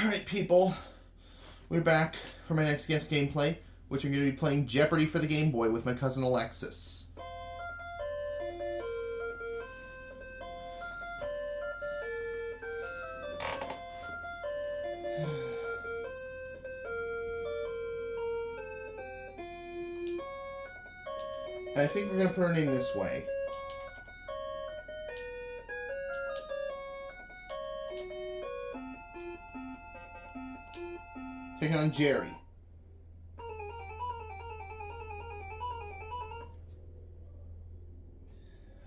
Alright, people. We're back for my next guest gameplay, which I'm going to be playing Jeopardy for the Game Boy with my cousin Alexis. I think we're going to put her name this way. Taking on Jerry.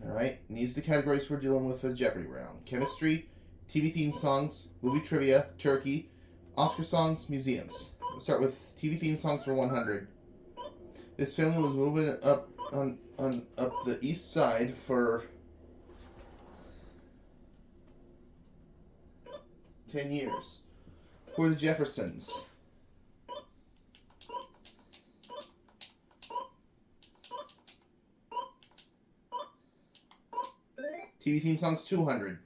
Alright, and these are the categories we're dealing with for the Jeopardy round. Chemistry, TV theme songs, movie trivia, turkey, Oscar songs, museums. We'll start with TV theme songs for 100. This family was moving up up the east side for 10 years. Who are the Jeffersons? TV theme songs 200.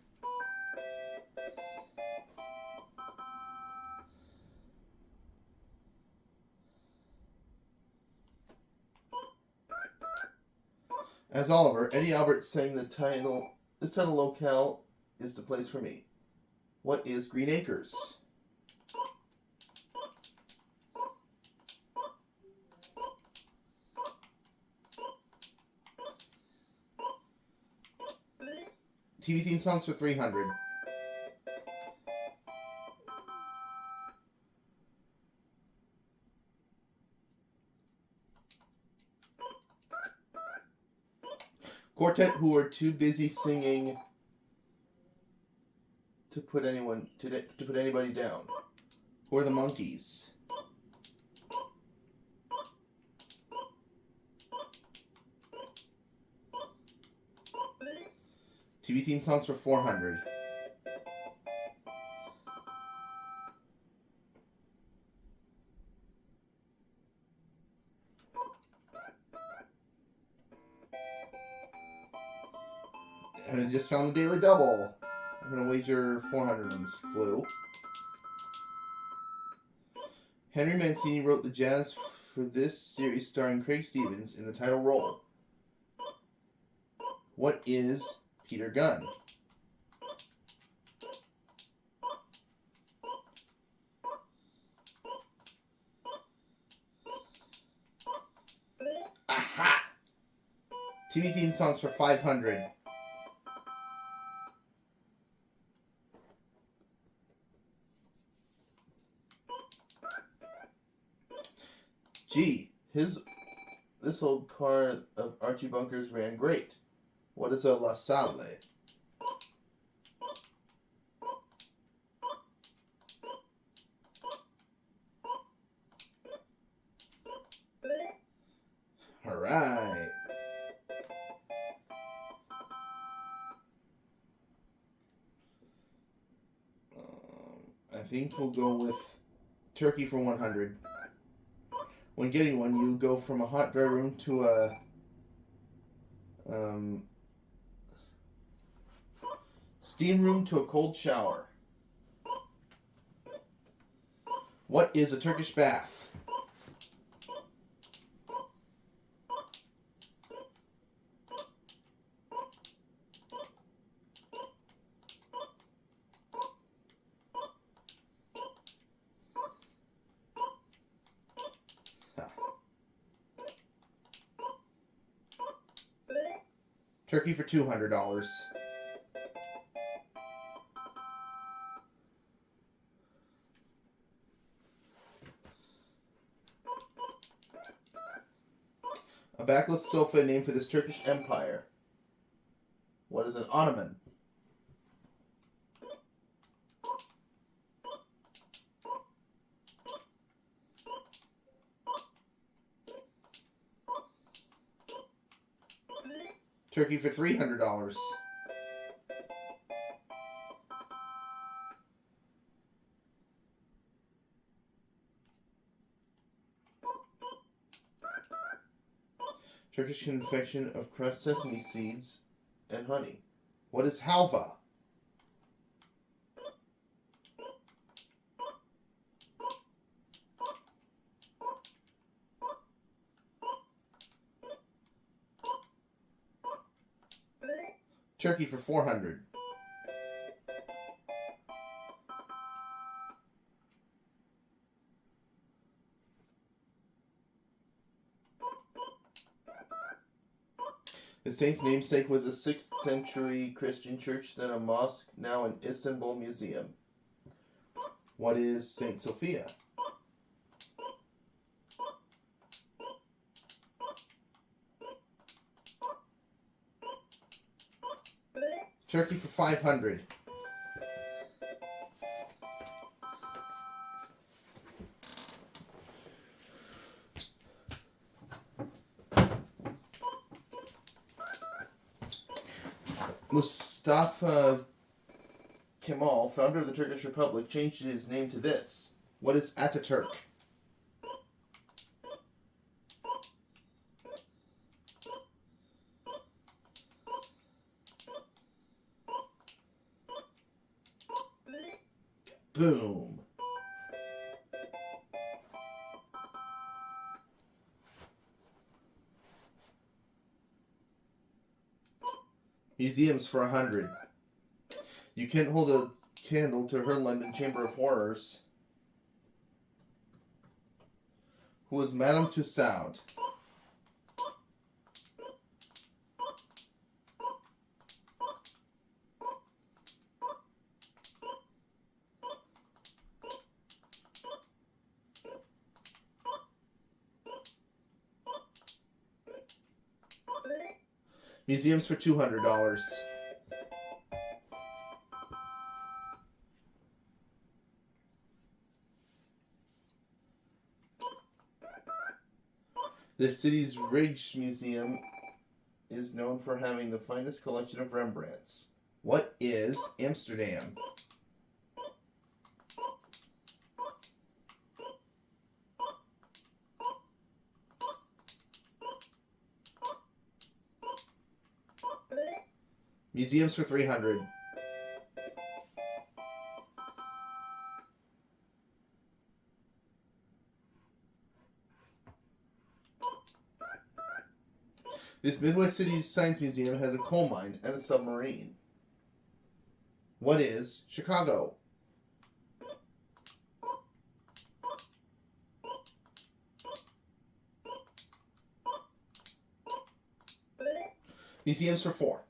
As Oliver, Eddie Albert sang this title locale is the place for me. What is Green Acres? TV theme songs for 300. Quartet who are too busy singing to put anybody down. Who are the Monkees? TV theme songs for 400. And I just found the Daily Double. I'm going to wager 400 on this clue. Henry Mancini wrote the jazz for this series starring Craig Stevens in the title role. What is Peter Gunn? Aha! TV theme songs for 500. Gee, this old car of Archie Bunker's ran great. What is a La Salle? Alright. I think we'll go with turkey for 100. When getting one, you go from a hot, dry room to a steam room to a cold shower. What is a Turkish bath? Turkey for $200. A backless sofa named for this Turkish empire. What is an ottoman? Turkey for $300. Turkish confection of crushed sesame seeds and honey. What is halva? Turkey for 400. The saint's namesake was a 6th century Christian church, then a mosque, now an Istanbul museum. What is Saint Sophia? Turkey for 500. Mustafa Kemal, founder of the Turkish Republic, changed his name to this. What is Ataturk? Boom. Museums for 100. You can't hold a candle to her London Chamber of Horrors. Who was Madame Tussaud? Museums for $200. The city's Rijksmuseum is known for having the finest collection of Rembrandts. What is Amsterdam? Museums for 300. This Midwest city's science museum has a coal mine and a submarine. What is Chicago? Museums for 4.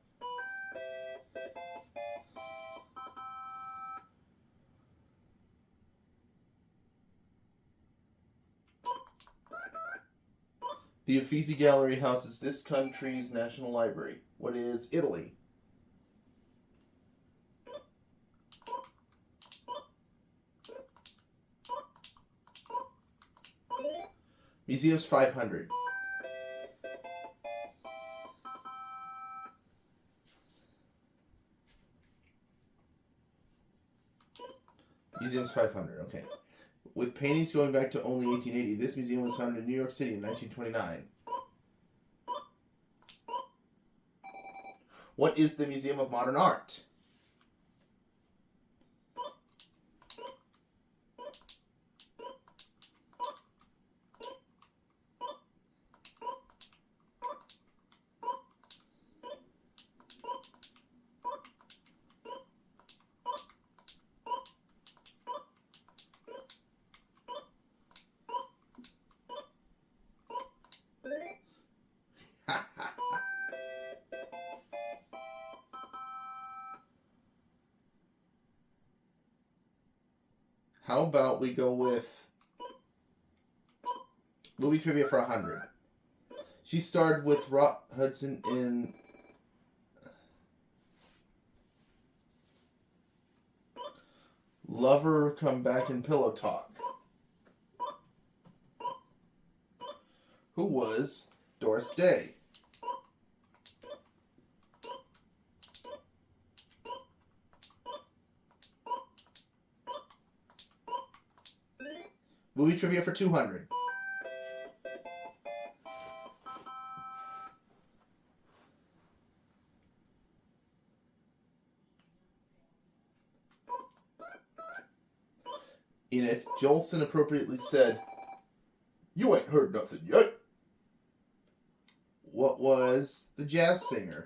The Uffizi Gallery houses this country's national library. What is Italy? Museums 500. Museums 500, okay. With paintings going back to only 1880, this museum was founded in New York City in 1929. What is the Museum of Modern Art? How about we go with movie trivia for 100? She starred with Rock Hudson in Lover Come Back in Pillow Talk. Who was Doris Day? Movie trivia for 200. In it, Jolson appropriately said, "You ain't heard nothing yet." What was the jazz singer?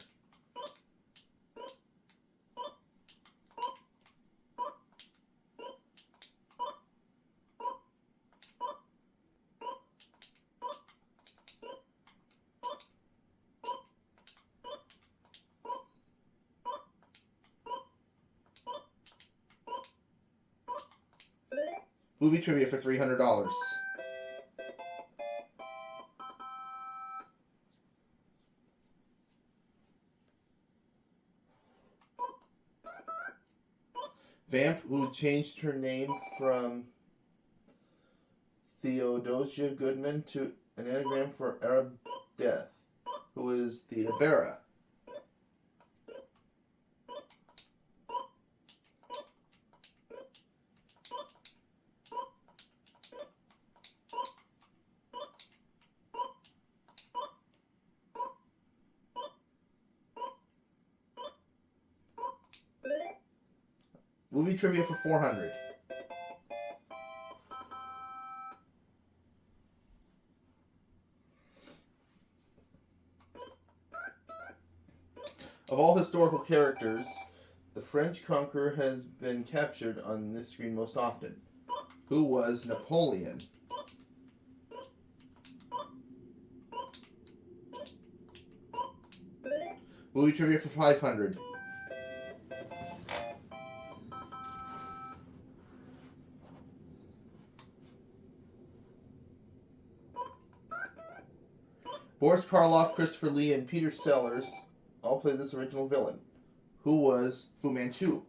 Movie trivia for $300. Vamp, who changed her name from Theodosia Goodman to an anagram for Arab death, who is Theda Bara. Movie trivia for $400. Of all historical characters, the French conqueror has been captured on this screen most often. Who was Napoleon? Movie trivia for $500. Boris Karloff, Christopher Lee, and Peter Sellers all played this original villain. Who was Fu Manchu?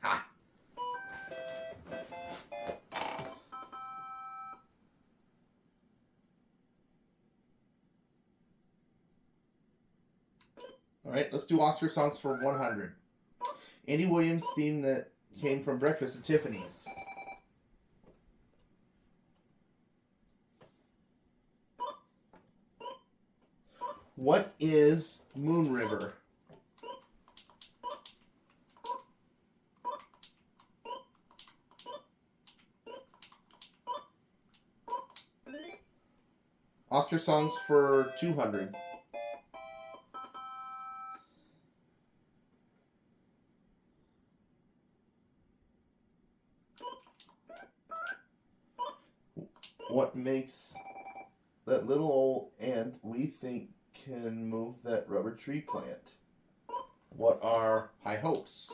Ha! Alright, let's do Oscar songs for $100. Andy Williams' theme that came from Breakfast at Tiffany's. What is Moon River? Oscar songs for $200. What makes that little old ant we think can move that rubber tree plant? What are high hopes?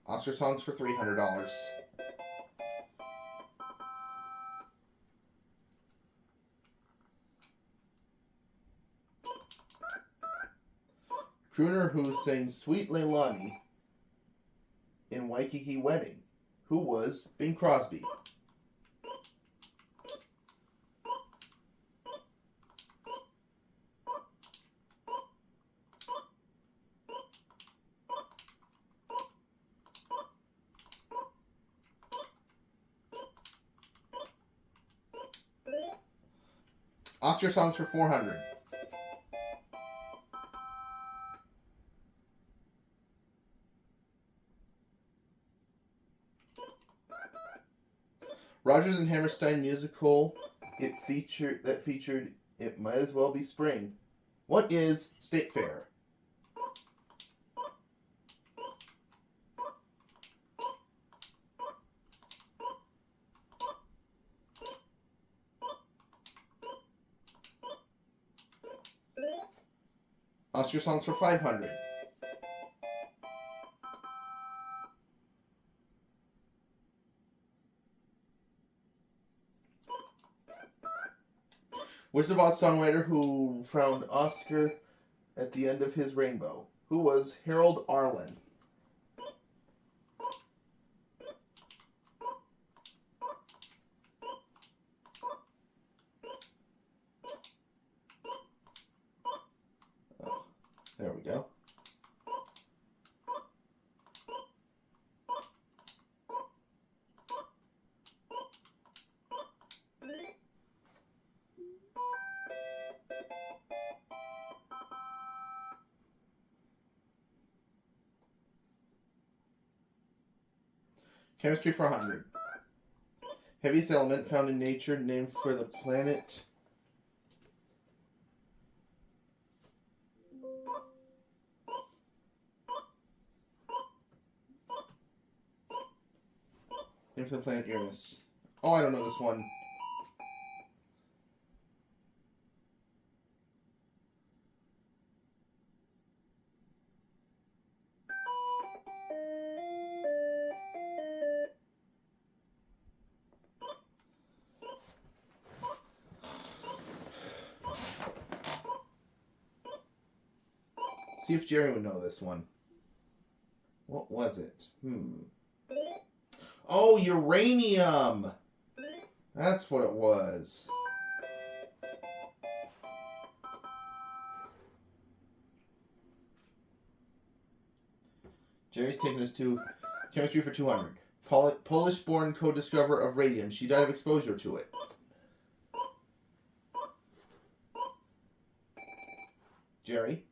Oscar songs for $300. Crooner who sang Sweet Leilani in Waikiki Wedding. Who was Bing Crosby? Oscar songs for $400. Rodgers and Hammerstein musical that featured It Might As Well Be Spring. What is State Fair? Oscar songs for $500. Wizard of Oz songwriter who found Oscar at the end of his rainbow. Who was Harold Arlen? Oh, there we go. Chemistry for $100. Heaviest element found in nature, named for the planet. Infinite planet Uranus. Oh, I don't know this one. See if Jerry would know this one. What was it? Oh, uranium! That's what it was. Jerry's taking us to chemistry for 200. Polish-born co-discoverer of radium. She died of exposure to it. Jerry?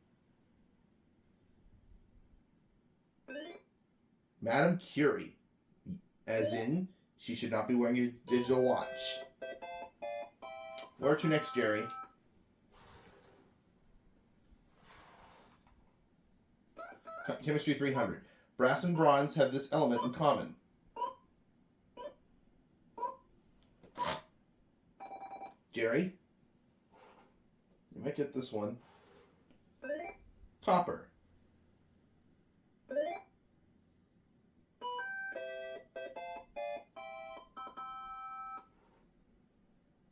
Madame Curie. As in, she should not be wearing a digital watch. Where to next, Jerry? Chemistry 300. Brass and bronze have this element in common. Jerry? You might get this one. Copper.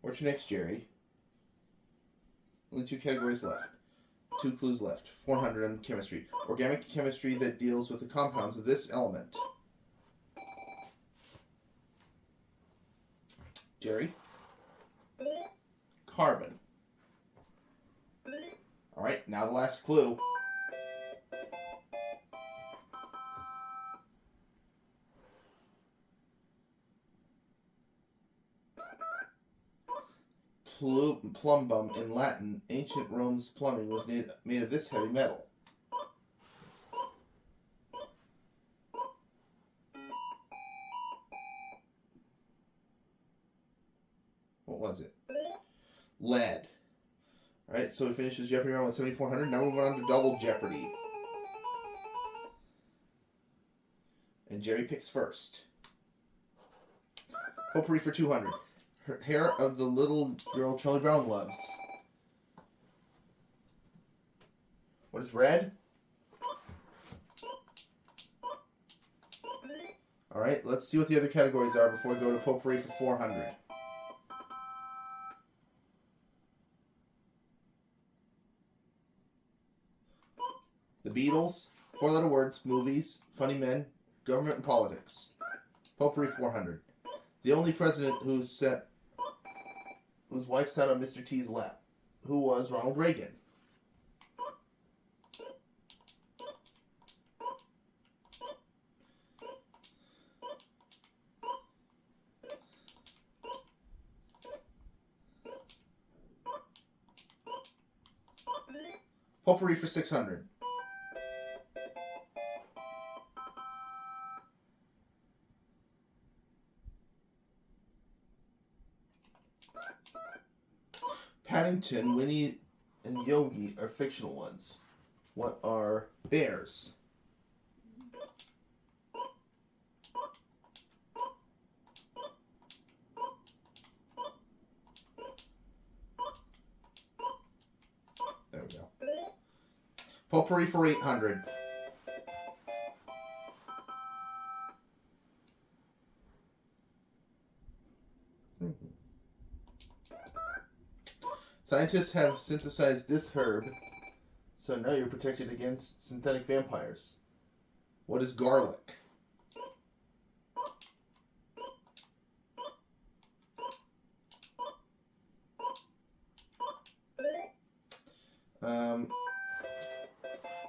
What's your next, Jerry? Only 2 categories left. 2 clues left. 400 on chemistry. Organic chemistry that deals with the compounds of this element. Jerry? Carbon. Alright, now the last clue. Plumbum in Latin, ancient Rome's plumbing was made of this heavy metal. What was it? Lead. Alright, so we finished the Jeopardy round with 7,400. Now we move on to double Jeopardy. And Jerry picks first. Potpourri for 200. Her hair of the little girl Charlie Brown loves. What is red? Alright, let's see what the other categories are before we go to potpourri for 400. The Beatles, 4-letter words, movies, funny men, government and politics. Potpourri 400. The only president whose wife sat on Mr. T's lap, who was Ronald Reagan. Potpourri for 600. Paddington, Winnie, and Yogi are fictional ones. What are bears? There we go. Potpourri for 800. Scientists have synthesized this herb, so now you're protected against synthetic vampires. What is garlic?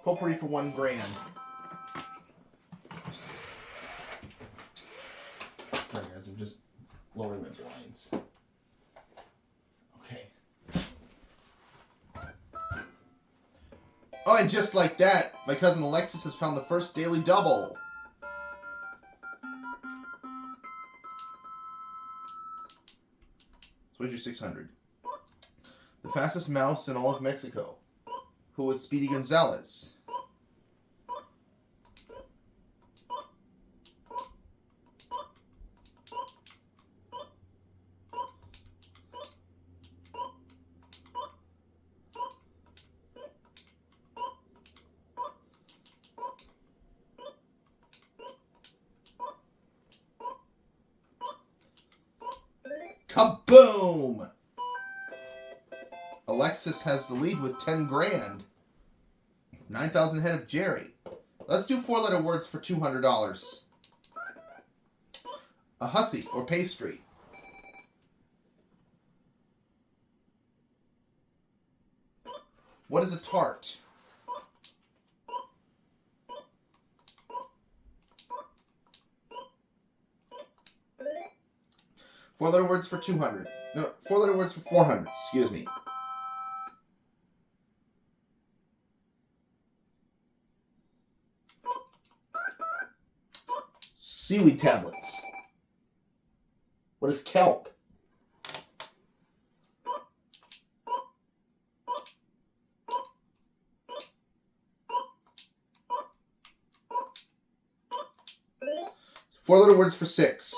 Potpourri for 1 grand. Sorry guys, I'm just lowering my blinds. Okay. Oh, and just like that, my cousin Alexis has found the first daily double. So where's your 600? The fastest mouse in all of Mexico. Who was Speedy Gonzales? Kaboom! Alexis has the lead with 10 grand. 9,000 ahead of Jerry. Let's do 4-letter words for $200. A hussy or pastry. What is a tart? Four-letter words for 200. No, 4-letter words for 400. Excuse me. Seaweed tablets. What is kelp? Four-letter words for 6.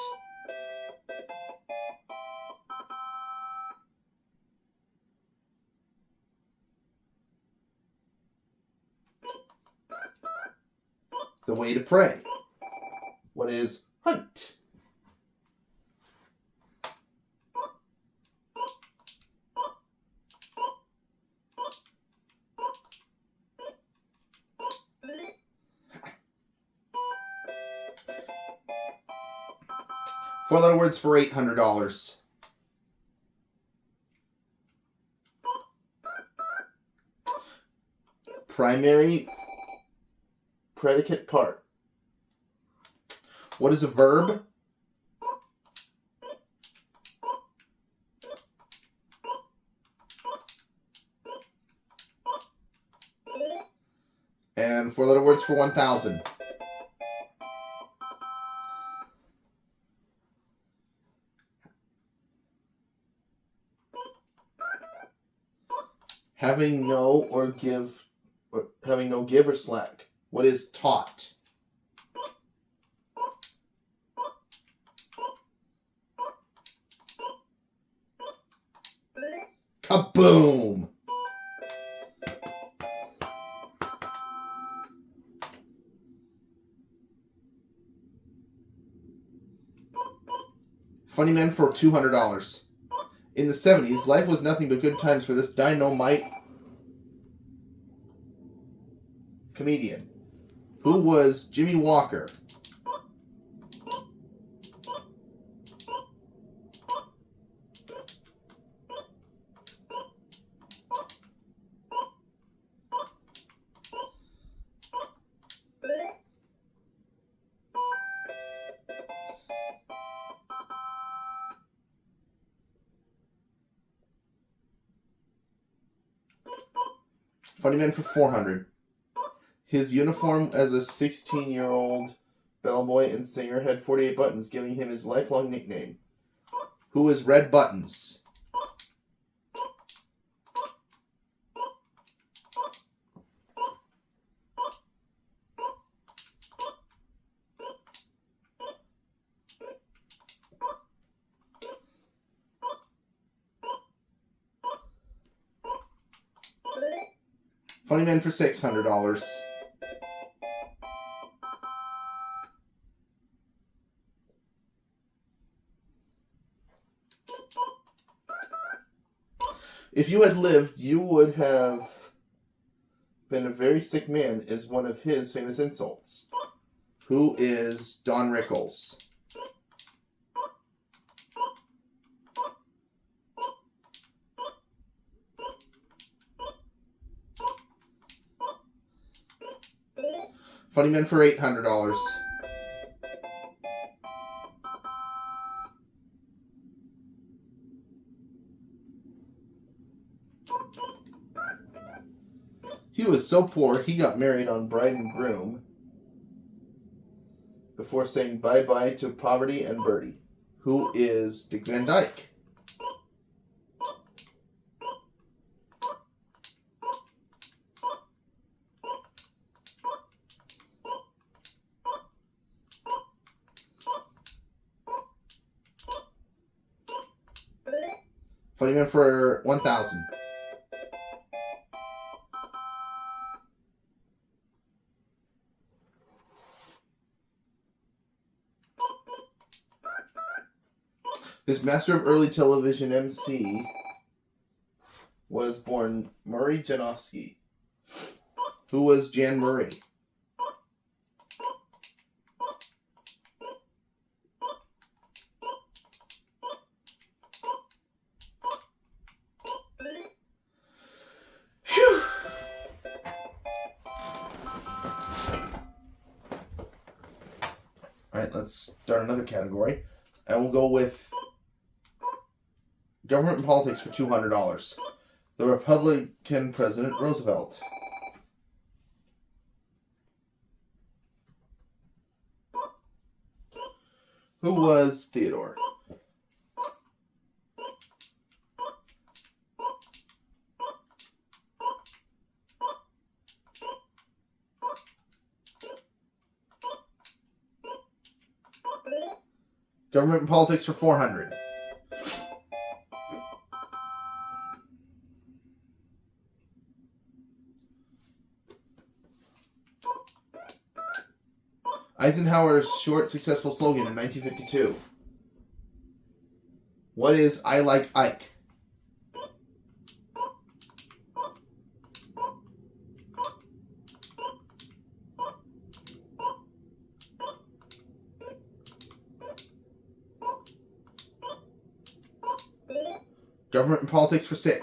The way to pray. What is hunt? Four-letter words for $800. Primary predicate part. What is a verb? And 4-letter words for 1,000. Having no give or slack. What is taught? Kaboom! Funny men for $200. In the 70s, life was nothing but good times for this dynamite comedian. Who was Jimmy Walker? Funny man for 400. His uniform as a 16-year-old bellboy and singer had 48 buttons, giving him his lifelong nickname. Who is Red Buttons? Funny man for $600. If you had lived, you would have been a very sick man is one of his famous insults. Who is Don Rickles? Funny man for $800. He was so poor, he got married on Bride and Groom before saying bye-bye to poverty and Birdie. Who is Dick Van Dyke? Funny man for 1,000. This master of early television MC was born Murray Janowski. Who was Jan Murray? Phew. Alright, let's start another category. And we'll go with government and politics for $200. The Republican President Roosevelt. Who was Theodore? Government and politics for $400. Eisenhower's short, successful slogan in 1952. What is I Like Ike? Government and politics for $6.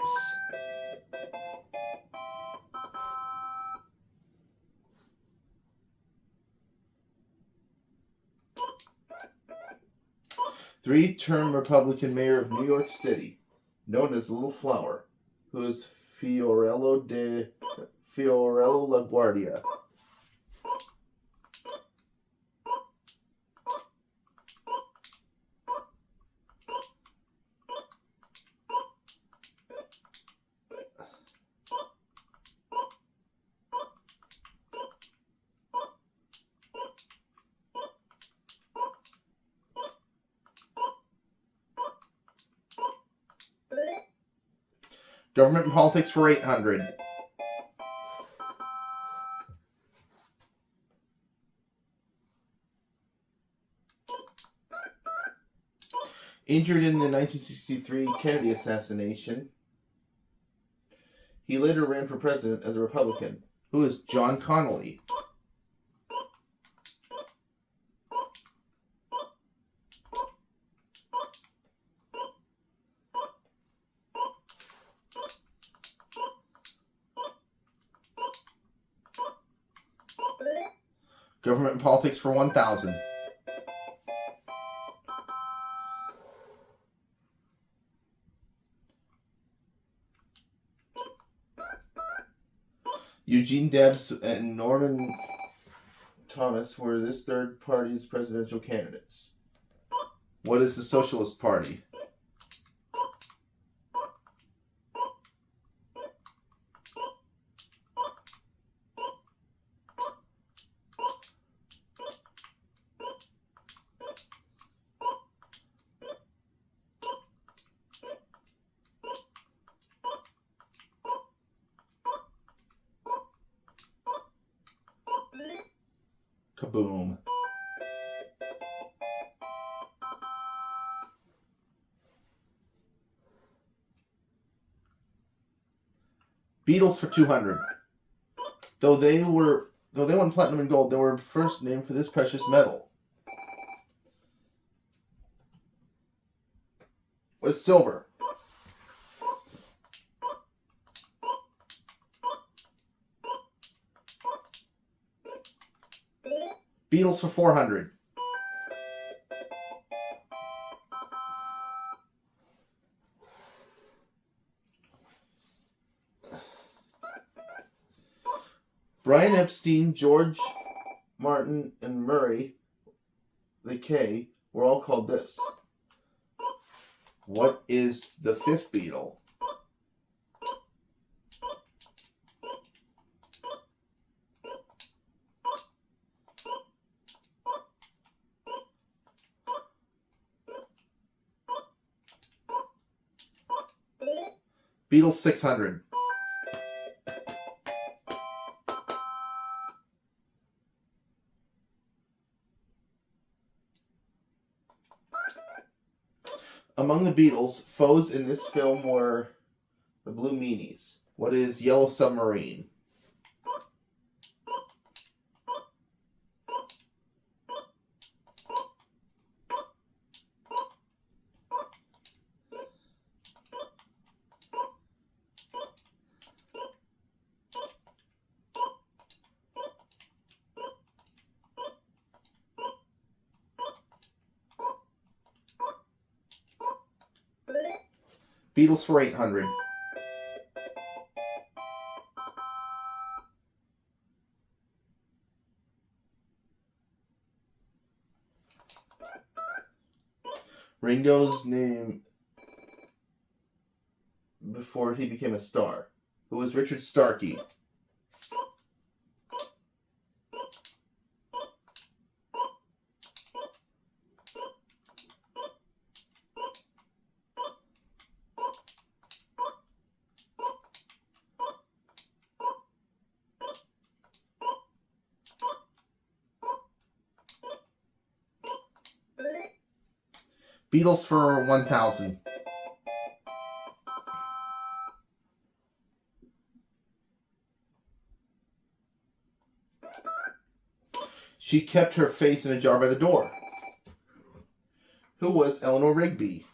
Three-term Republican mayor of New York City, known as Little Flower, who is Fiorello LaGuardia. Government and politics for $800. Injured in the 1963 Kennedy assassination, he later ran for president as a Republican. Who is John Connolly? Government and politics for $1,000. Eugene Debs and Norman Thomas were this third party's presidential candidates. What is the Socialist Party? Kaboom. Beatles for $200. Though they won platinum and gold, they were first named for this precious metal. With silver. Beatles for $400. Brian Epstein, George Martin, and Murray, the K, were all called this. What is the fifth Beatle? Beatles 600. Among the Beatles, foes in this film were the Blue Meanies. What is Yellow Submarine? Beatles for 800. Ringo's name before he became a star. Who was Richard Starkey? Beatles for 1,000. She kept her face in a jar by the door. Who was Eleanor Rigby?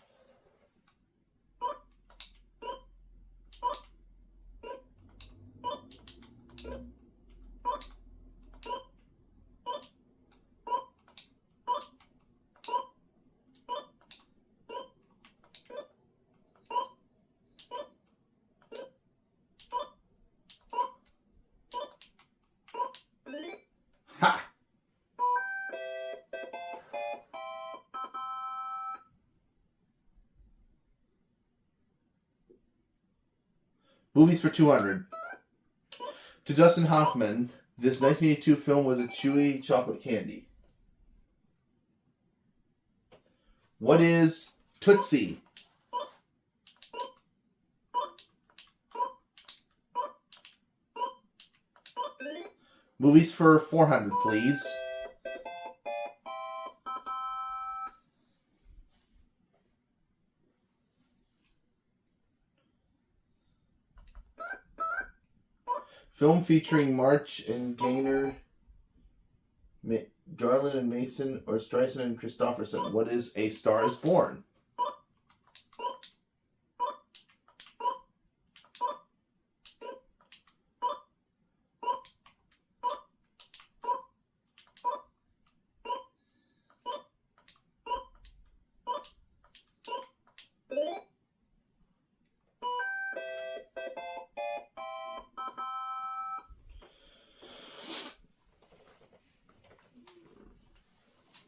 Ha! Movies for 200. To Dustin Hoffman, this 1982 film was a chewy chocolate candy. What is Tootsie? Movies for 400, please. Film featuring March and Gaynor, Garland and Mason, or Streisand and Christopherson. What is A Star is Born?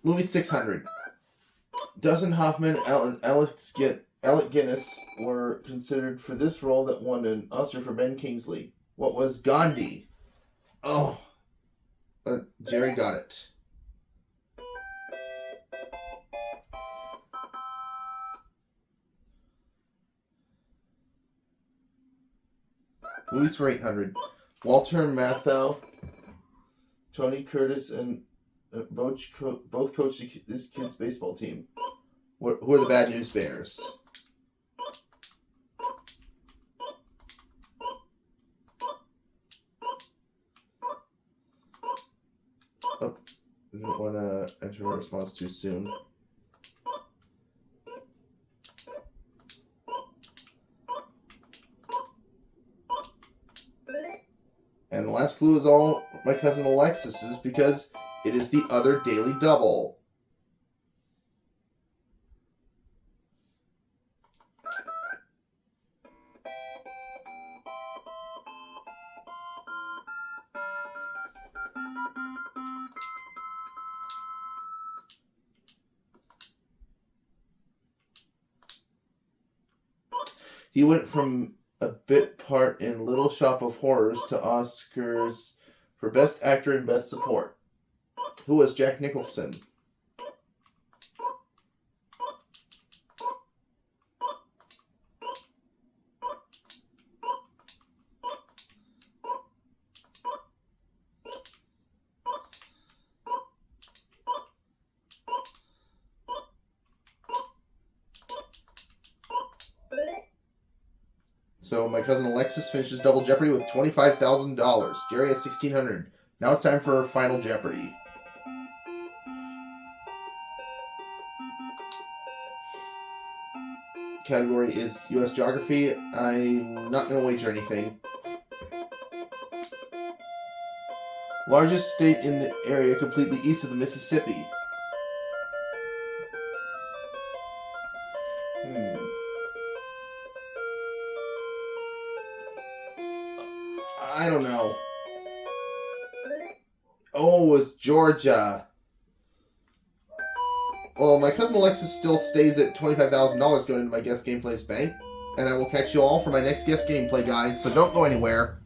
Movie 600. Dustin Hoffman and Alec Guinness were considered for this role that won an Oscar for Ben Kingsley. What was Gandhi? Oh, Jerry got it. Movies for 800. Walter Matthau, Tony Curtis, and both coached this kid's baseball team. Who are the Bad News Bears? Oh, I didn't want to enter my response too soon. And the last clue is all my cousin Alexis's because it is the other Daily Double. He went from a bit part in Little Shop of Horrors to Oscars for Best Actor and Best Support. Who was Jack Nicholson? So my cousin Alexis finishes Double Jeopardy with $25,000. Jerry has $1,600. Now it's time for Final Jeopardy. Category is U.S. Geography. I'm not going to wager anything. Largest state in the area completely east of the Mississippi. I don't know. Oh, it was Georgia. Well, my cousin Alexis still stays at $25,000 going into my guest gameplay's bank. And I will catch you all for my next guest gameplay, guys. So don't go anywhere.